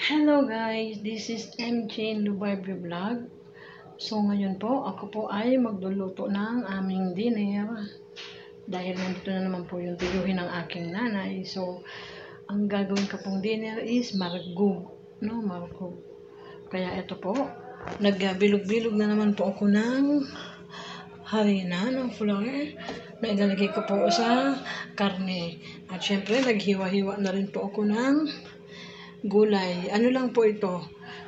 Hello guys, this is MJ Lubarbio Vlog. So ngayon po, ako po ay magluluto ng aming dinner. Dahil nandito na naman po yung tiyuhin ng aking nanay. So, ang gagawin ko pong dinner is marugog. No, marugog. Kaya ito po, nagbilog-bilog na naman po ako ng harina, ng flour, na ilalagay ko po sa karne. At syempre, naghiwa-hiwa na rin po ako ng gulay. Ano lang po ito,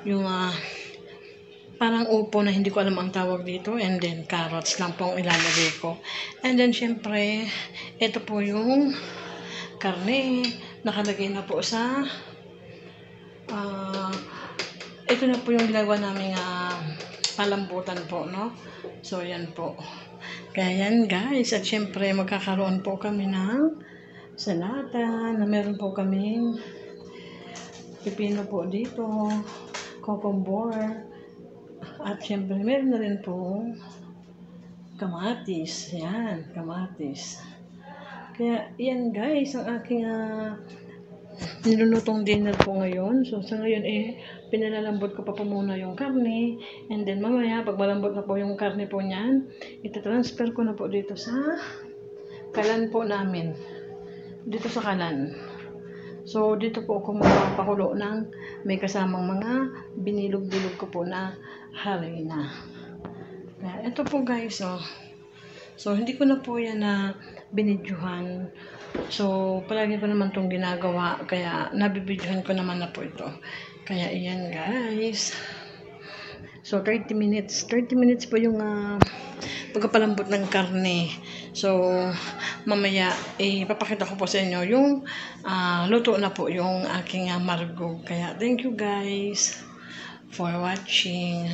yung parang upo na hindi ko alam ang tawag dito, and then carrots lang po ang ilalagay ko. And then syempre, ito po yung karne, nakalagay na po sa ito na po yung ginagawa naming palambutan po, no? So yan po. Kaya yan guys, at syempre magkakaroon po kami ng salata, na meron po kaming pipino po dito, cucumber, at syempre meron na rin po kamatis. Yan, kamatis. Kaya yan guys, ang aking nilulutong dinner po ngayon. So sa ngayon pinalalambot ko pa po muna yung karne, and then mamaya pag malambot na po yung karne po niyan, itatransfer ko na po dito sa kalan po namin. Dito sa kalan. So, dito po ako magpapakulo ng may kasamang mga binilog-bilog ko po na harina. Kaya, ito po guys, oh. So, hindi ko na po yan na binidyohan. So, palagi ko naman itong ginagawa. Kaya, nabibidyohan ko naman na po ito. Kaya, iyan guys. So, 30 minutes. 30 minutes po yung pagpapalambot ng karne. So, mamaya, ipapakita ko po sa inyo yung luto na po yung aking marugog. Kaya, thank you guys for watching.